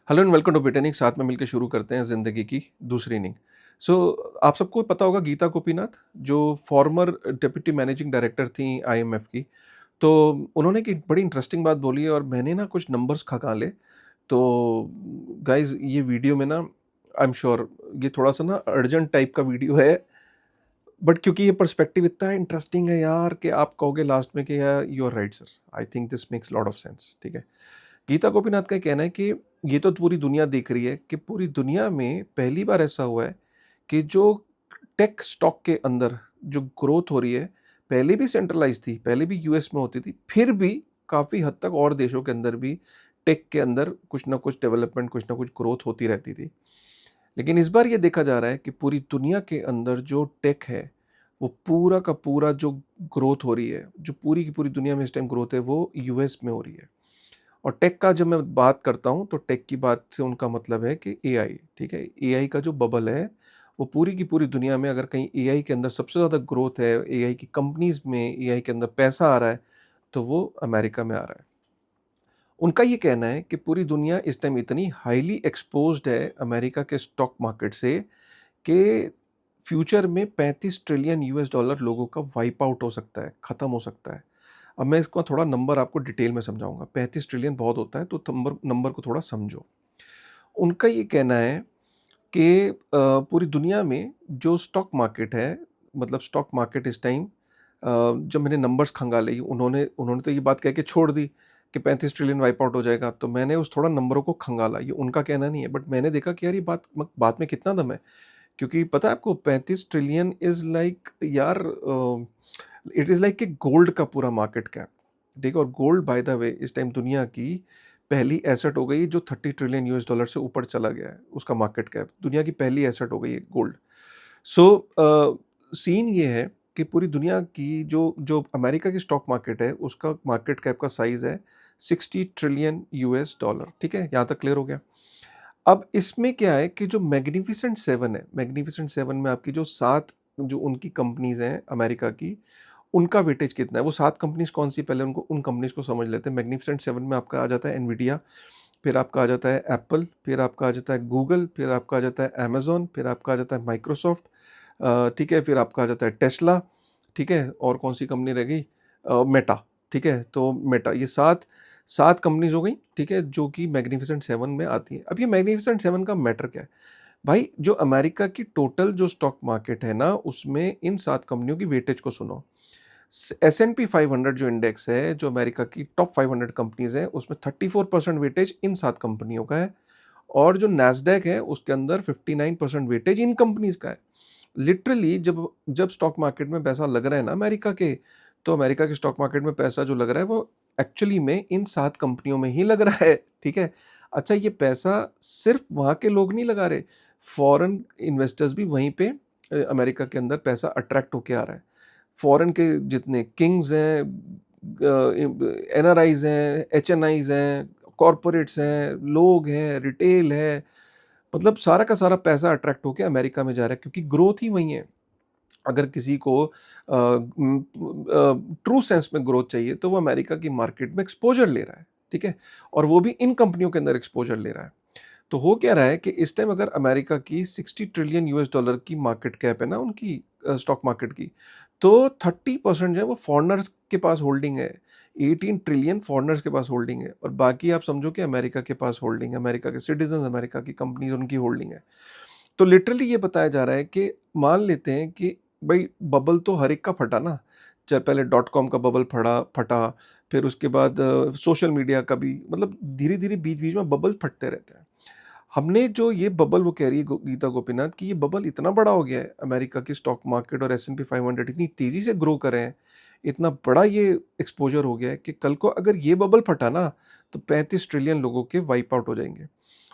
Hello and welcome to Britannic. साथ में मिलकर शुरू करते हैं ज़िंदगी की दूसरी इनिंग। सो आप सबको पता होगा गीता गोपीनाथ, जो फॉर्मर डिप्टी मैनेजिंग डायरेक्टर थी आईएमएफ की। तो उन्होंने एक बड़ी इंटरेस्टिंग बात बोली है और मैंने ना कुछ नंबर्स खंगाले। तो गाइस, ये वीडियो में ना आई एम श्योर ये थोड़ा-सा ना अर्जेंट टाइप का वीडियो है, बट क्योंकि ये पर्सपेक्टिव इतना इंटरेस्टिंग है यार कि आप कहोगे लास्ट में कि यार you are right sir, I think this makes lot of sense. ठीक है? गीता गोपीनाथ का कहना है कि ये तो पूरी दुनिया देख रही है कि पूरी दुनिया में पहली बार ऐसा हुआ है कि जो टेक स्टॉक के अंदर जो ग्रोथ हो रही है, पहले भी सेंट्रलाइज थी, पहले भी यूएस में होती थी, फिर भी काफ़ी हद तक और देशों के अंदर भी टेक के अंदर कुछ ना कुछ डेवलपमेंट, कुछ ना कुछ ग्रोथ होती रहती थी। लेकिन इस बार ये देखा जा रहा है कि पूरी दुनिया के अंदर जो टेक है, वो पूरा का पूरा जो ग्रोथ हो रही है, जो पूरी की पूरी दुनिया में इस टाइम ग्रोथ है, वो यूएस में हो रही है। और टेक का जब मैं बात करता हूँ तो टेक की बात से उनका मतलब है कि एआई। ठीक है? एआई का जो बबल है, वो पूरी की पूरी दुनिया में अगर कहीं एआई के अंदर सबसे ज़्यादा ग्रोथ है, एआई की कंपनीज़ में एआई के अंदर पैसा आ रहा है, तो वो अमेरिका में आ रहा है। उनका ये कहना है कि पूरी दुनिया इस टाइम इतनी हाईली एक्सपोज़्ड है अमेरिका के स्टॉक मार्केट से कि फ्यूचर में 35 ट्रिलियन यूएस डॉलर लोगों का वाइप आउट हो सकता है, खत्म हो सकता है। अब मैं इसका थोड़ा नंबर आपको डिटेल में समझाऊँगा। 35 ट्रिलियन बहुत होता है, तो नंबर नंबर को थोड़ा समझो। उनका ये कहना है कि पूरी दुनिया में जो स्टॉक मार्केट है, मतलब स्टॉक मार्केट इस टाइम जब मैंने नंबर्स खंगाले, उन्होंने उन्होंने तो ये बात कह के छोड़ दी कि 35 ट्रिलियन वाइप आउट हो जाएगा, तो मैंने उस थोड़ा नंबरों को खंगाला। ये उनका कहना नहीं है, बट मैंने देखा कि यार ये बात में कितना दम है। क्योंकि पता है आपको 35 ट्रिलियन इज़ लाइक यार इट इज़ लाइक कि गोल्ड का पूरा मार्केट कैप। देखो, और गोल्ड बाय द वे इस टाइम दुनिया की पहली एसेट हो गई है जो 30 ट्रिलियन यूएस डॉलर से ऊपर चला गया है, उसका मार्केट कैप। दुनिया की पहली एसेट हो गई है गोल्ड। सो सीन ये है कि पूरी दुनिया की जो जो अमेरिका की स्टॉक मार्केट है, उसका मार्केट कैप का साइज़ है 60 ट्रिलियन यूएस डॉलर। ठीक है? यहाँ तक क्लियर हो गया? अब इसमें क्या है कि जो मैग्निफिसेंट 7 है, मैग्निफिसेंट 7 में आपकी जो 7 जो उनकी कंपनीज़ हैं अमेरिका की, उनका वेटेज कितना है? वो 7 कंपनीज़ कौन-सी, पहले उनको उन कंपनीज़ को समझ लेते हैं। मैग्निफिसेंट 7 में आपका आ जाता है एनवीडिया, फिर आपका आ जाता है एप्पल, फिर आपका आ जाता है गूगल, फिर आपका आ जाता है अमेज़न, फिर आपका आ जाता है माइक्रोसॉफ्ट, ठीक है? फिर आपका आ जाता है टेस्ला, ठीक है? और कौन-सी कंपनी रह गई? मेटा, ठीक है? तो मेटा, ये 7 कंपनीज़ हो गई, ठीक है? जो कि मैग्निफिसेंट 7 में आती हैं। अब ये मैग्निफिसेंट 7 का मैटर क्या है? भाई, जो अमेरिका की टोटल जो स्टॉक मार्केट है ना, उसमें इन 7 कंपनियों की वेटेज को सुनो। S&P 500 जो इंडेक्स है, जो अमेरिका की टॉप 500 कंपनीज़ हैं, उसमें 34% वेटेज इन 7 कंपनियों का है। और जो नैस्डैक है, उसके अंदर 59% वेटेज इन कंपनीज़ का है। लिटरली जब जब स्टॉक मार्केट में पैसा लग रहा है ना अमेरिका के, तो अमेरिका के स्टॉक मार्केट में पैसा जो लग रहा है, वो एक्चुअली में इन 7 कंपनियों में ही लग रहा है, ठीक है? अच्छा, ये पैसा सिर्फ़ वहाँ के लोग नहीं लगा रहे, फॉरेन इन्वेस्टर्स भी वहीं पे अमेरिका के अंदर पैसा अट्रैक्ट होके आ रहा है। फॉरेन के जितने किंग्स हैं, एनआरआईज़ हैं, एचएनआईज़ हैं, कॉर्पोरेट्स हैं, लोग हैं, रिटेल है, मतलब सारा का सारा पैसा अट्रैक्ट होके अमेरिका में जा रहा है, क्योंकि ग्रोथ ही वहीं है। अगर किसी को ट्रू सेंस में ग्रोथ चाहिए, तो वो अमेरिका की मार्केट में एक्सपोज़र ले रहा है, ठीक है? और वो भी इन कंपनियों के अंदर एक्सपोज़र ले रहा है। तो हो क्या रहा है कि इस टाइम अगर अमेरिका की 60 ट्रिलियन यूएस डॉलर की मार्केट कैप है ना उनकी, स्टॉक मार्केट की, तो 30% जो है वो फॉरेनर्स के पास होल्डिंग है। 18 ट्रिलियन फॉरेनर्स के पास होल्डिंग है, और बाकी आप समझो कि अमेरिका के पास होल्डिंग है, अमेरिका के सिटीजन्स, अमेरिका की कंपनीज़ उनकी होल्डिंग है। तो लिटरली ये बताया जा रहा है कि मान लेते हैं कि भाई बबल तो हर एक का फटा ना, चाहे पहले डॉट कॉम का बबल फटा, फिर उसके बाद सोशल मीडिया का भी, मतलब धीरे-धीरे बीच-बीच में बबल फटते रहते हैं। हमने जो ये बबल, वो कह रही है गीता गोपीनाथ कि ये बबल इतना बड़ा हो गया है, अमेरिका की स्टॉक मार्केट और एस एंड पी 500 इतनी तेजी से ग्रो कर रहे हैं, इतना बड़ा ये एक्सपोजर हो गया है कि कल को अगर ये बबल फटा ना, तो 35 ट्रिलियन लोगों के वाइप आउट हो जाएंगे।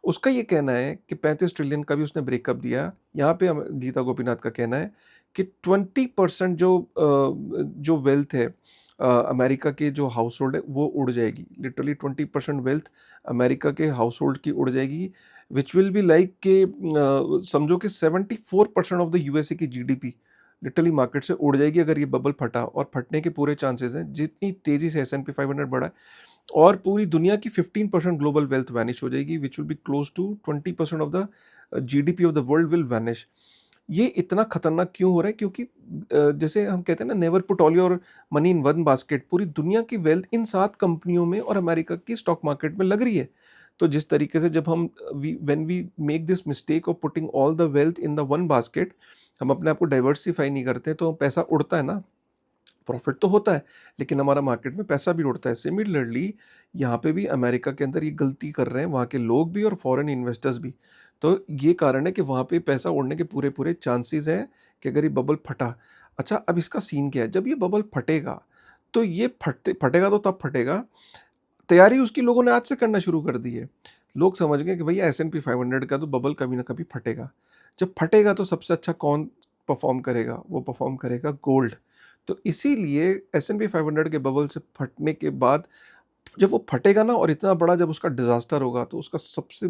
उसका ये कहना है कि 35 ट्रिलियन का भी उसने ब्रेकअप दिया। यहाँ पे गीता गोपीनाथ का कहना है कि 20% जो वेल्थ है अमेरिका के जो हाउस होल्ड है, वो उड़ जाएगी। लिटरली 20% वेल्थ अमेरिका के हाउस होल्ड की उड़ जाएगी, विच विल बी लाइक के समझो कि 74% ऑफ द यूएसए की जीडीपी लिटरली मार्केट से उड़ जाएगी अगर ये बबल फटा, और फटने के पूरे चांसेस हैं। जितनी तेजी से एस एंड पी 500 बढ़ा है, और पूरी दुनिया की 15% ग्लोबल वेल्थ वैनिश हो जाएगी, which will be close to 20% of the GDP of the world will vanish. ये इतना खतरनाक क्यों हो रहा है? क्योंकि जैसे हम कहते हैं ना, never put all your money in one basket. पूरी दुनिया की वेल्थ इन 7 कंपनियों में और अमेरिका की स्टॉक मार्केट में लग रही है। तो जिस तरीके से जब हम when we make this mistake of putting all the wealth in the one basket, हम अपने आप को डाइवर्सिफाई नहीं करते, तो पैसा उड़ता है ना, प्रॉफिट तो होता है, लेकिन हमारा मार्केट में पैसा भी उड़ता है। सिमिलरली यहाँ पे भी अमेरिका के अंदर ये गलती कर रहे हैं वहाँ के लोग भी और फॉरेन इन्वेस्टर्स भी। तो ये कारण है कि वहाँ पे पैसा उड़ने के पूरे-पूरे चांसेस हैं कि अगर ये बबल फटा। अच्छा, अब इसका सीन क्या है? जब ये बबल फटेगा, तो ये फटेगा तो तब फटेगा, तैयारी उसकी लोगों ने आज से करना शुरू कर दी है। लोग समझ गए कि भैया एस-एंड-पी 500 का तो बबल कभी ना कभी फटेगा। जब फटेगा तो सबसे अच्छा कौन परफ़ॉर्म करेगा? वो परफ़ॉर्म करेगा गोल्ड। तो इसीलिए एस-एंड-पी 500 के बबल से फटने के बाद जब वो फटेगा ना, और इतना बड़ा जब उसका डिज़ास्टर होगा, तो उसका सबसे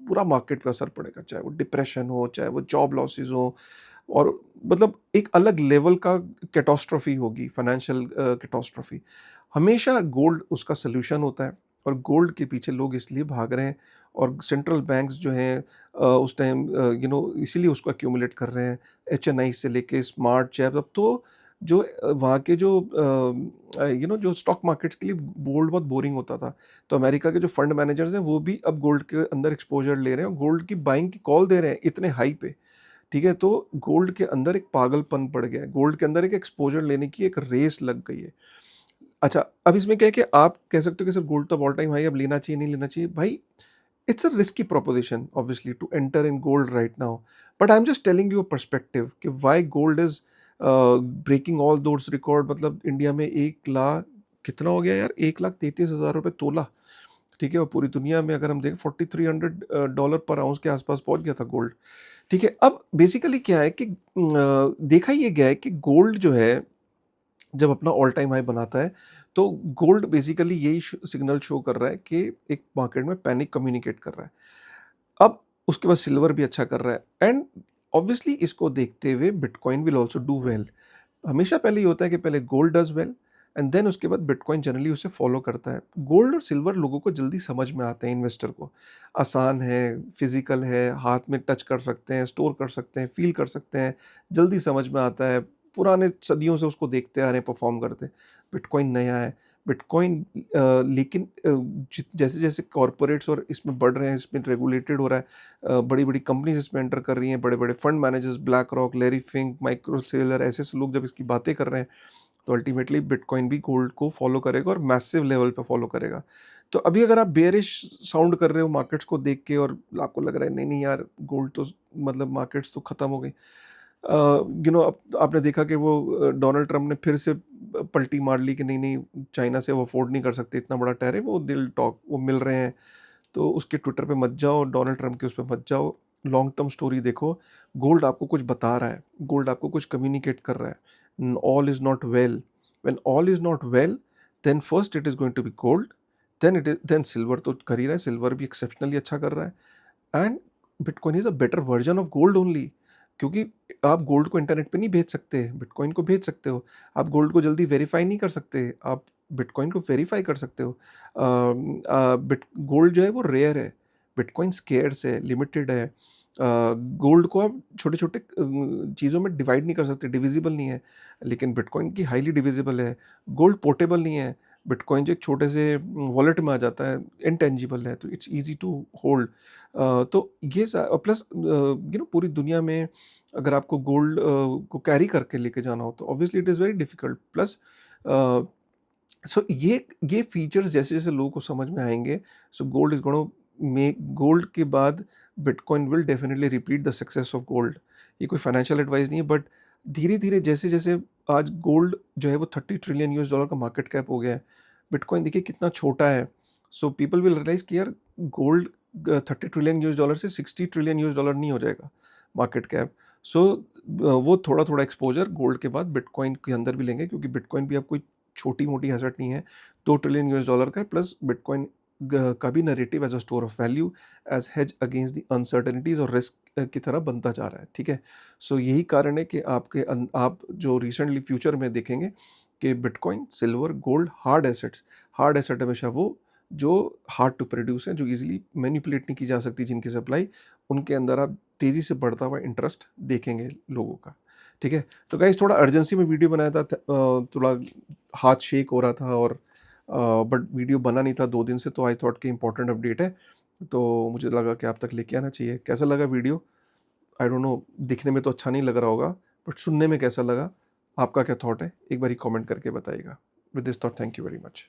बुरा मार्केट पे असर पड़ेगा। चाहे वो डिप्रेशन हो, चाहे वो जॉब लॉसेस हो, और मतलब एक अलग लेवल का कैटास्ट्रॉफ़ी होगी, फाइनेंशियल कैटास्ट्रॉफ़ी। हमेशा गोल्ड उसका सॉल्यूशन होता है, और गोल्ड के पीछे लोग इसलिए भाग रहे हैं, और सेंट्रल बैंक्स जो हैं उस टाइम इसीलिए उसको एक्यूमुलेट कर रहे हैं। एचएनआई से लेके स्मार्ट चैप, अब तो जो वहाँ के जो जो स्टॉक मार्केट्स के लिए गोल्ड बहुत बोरिंग होता था। तो अमेरिका के जो फंड मैनेजर्स हैं, वो भी अब गोल्ड के अंदर एक्सपोज़र ले रहे हैं और गोल्ड की बाइंग की कॉल दे रहे हैं इतने हाई पे। ठीक है? तो गोल्ड के अंदर एक पागलपन पड़ गया है। गोल्ड के अंदर एक एक्सपोज़र लेने की एक रेस लग गई है। अच्छा, अब इसमें क्या है कि आप कह सकते हो कि सर गोल्ड तो ऑल टाइम हाई, अब लेना चाहिए, नहीं लेना चाहिए। भाई, it's a risky proposition obviously to enter in gold right now. But I am just telling you a perspective कि why gold is breaking all those record. मतलब इंडिया में 1 लाख कितना हो गया यार? 1,33,000 रुपए तोला। ठीक है? और पूरी दुनिया में अगर हम देखें, 4300 डॉलर पर आउंस के आसपास पहुंच गया था गोल्ड। ठीक है? अब बेसिकली क्या है कि देखा ये गया है कि गोल्ड जो है, जब अपना ऑल टाइम हाई बनाता है, तो गोल्ड बेसिकली यही सिग्नल शो कर रहा है कि एक मार्केट में पैनिक कम्युनिकेट कर रहा है। अब उसके बाद सिल्वर भी अच्छा कर रहा है, एंड ऑब्वियसली इसको देखते हुए bitcoin will also do well. हमेशा पहले ये होता है कि पहले gold does well, and then उसके बाद बिटकॉइन जनरली उसे फॉलो करता है। गोल्ड और सिल्वर लोगों को जल्दी समझ में आते हैं, इन्वेस्टर को। आसान है, फिज़िकल है, हाथ में टच कर सकते हैं, स्टोर कर सकते हैं, फ़ील कर सकते हैं, जल्दी समझ में आता है। पुराने सदियों से उसको देखते आ रहे हैं, परफ़ॉर्म करते। बिटकॉइन नया है। बिटकॉइन लेकिन जैसे-जैसे कॉर्पोरेट्स और इसमें बढ़ रहे हैं, इसमें रेगुलेटेड हो रहा है, बड़ी-बड़ी कंपनीज़ इसमें एंटर कर रही हैं, बड़े-बड़े fund managers, black rock, Larry Fink, Michael Saylor, ऐसे-ऐसे लोग जब इसकी बातें कर रहे हैं, तो अल्टीमेटली बिटकॉइन भी गोल्ड को फॉलो करेगा और मैसिव लेवल पे फॉलो करेगा। तो अभी अगर आप बेयरिश साउंड कर रहे हो मार्केट्स को देख के, और आपको लग रहा है नहीं नहीं यार, गोल्ड तो मतलब मार्केट्स तो खत्म हो गई। अब आपने देखा कि वो डोनाल्ड ट्रम्प ने फिर से पलटी मार ली कि नहीं नहीं, चाइना से वो अफोर्ड नहीं कर सकते इतना बड़ा टैरिफ, वो दिल टॉक वो मिल रहे हैं। तो उसके ट्विटर पे मत जाओ, डोनाल्ड ट्रम्प के उस पे मत जाओ। लॉन्ग टर्म स्टोरी देखो। गोल्ड आपको कुछ बता रहा है, गोल्ड आपको कुछ कम्युनिकेट कर रहा है। All is not well. When all is not well, then first it is going to be gold, then silver तो कर ही रहा है, सिल्वर भी एक्सेप्शनली अच्छा कर रहा है, and bitcoin is a better version of gold only. क्योंकि आप गोल्ड को इंटरनेट पे नहीं भेज सकते, बिटकॉइन को भेज सकते हो। आप गोल्ड को जल्दी वेरीफाई नहीं कर सकते, आप बिटकॉइन को वेरीफाई कर सकते हो। बिट गोल्ड जो है वो रेयर है, बिटकॉइन स्केर्स है, लिमिटेड है। गोल्ड को आप छोटे-छोटे चीज़ों में डिवाइड नहीं कर सकते, डिविजिबल नहीं है, लेकिन बिटकॉइन की हाइली डिविजिबल है। गोल्ड पोर्टेबल नहीं है, बिटकॉइन जो एक छोटे से वॉलेट में आ जाता है, इनटैंजिबल है, तो इट्स ईज़ी टू होल्ड। तो ये प्लस पूरी दुनिया में अगर आपको गोल्ड को कैरी करके लेके जाना हो, तो obviously it is very difficult. Plus so ये फीचर्स जैसे-जैसे लोगों को समझ में आएँगे, so gold is gonna make gold के बाद bitcoin will definitely repeat the success of gold. ये कोई फाइनेंशियल एडवाइस नहीं है, बट धीरे-धीरे जैसे-जैसे आज गोल्ड जो है वो $30 ट्रिलियन यूएस डॉलर का मार्केट कैप हो गया है। बिटकॉइन देखिए कितना छोटा है। सो पीपल विल रियलाइज़ कि यार गोल्ड 30 ट्रिलियन यूएस डॉलर से 60 ट्रिलियन यूएस डॉलर नहीं हो जाएगा मार्केट कैप। सो वो थोड़ा-थोड़ा एक्सपोज़र गोल्ड के बाद बिटकॉइन के अंदर भी लेंगे, क्योंकि बिटकॉइन भी अब कोई छोटी-मोटी एसेट नहीं है। 2 ट्रिलियन यूएस डॉलर का है, प्लस बिटकॉइन का भी narrative as a store of value, as hedge against the uncertainties और रिस्क की तरह बनता जा रहा है, ठीक है? सो यही कारण है कि आप जो रिसेंटली फ्यूचर में देखेंगे कि bitcoin, silver, gold hard asset हमेशा वो जो हार्ड टू प्रोड्यूस हैं, जो ईज़िली मैनिपुलेट नहीं की जा सकती जिनकी सप्लाई, उनके अंदर आप तेज़ी से बढ़ता हुआ इंटरेस्ट देखेंगे लोगों का, ठीक है? तो गाइज़ थोड़ा अर्जेंसी में वीडियो बनाया था, थोड़ा हाथ शेक हो रहा था और बट वीडियो बना नहीं था 2 दिन से, तो आई थॉट कि इम्पोर्टेंट अपडेट है, तो मुझे लगा कि आप तक लेके आना चाहिए। कैसा लगा वीडियो? आई डोंट नो, दिखने में तो अच्छा नहीं लग रहा होगा, बट सुनने में कैसा लगा? आपका क्या थॉट है? एक बारी कमेंट करके बताइएगा। With this thought, thank you very much.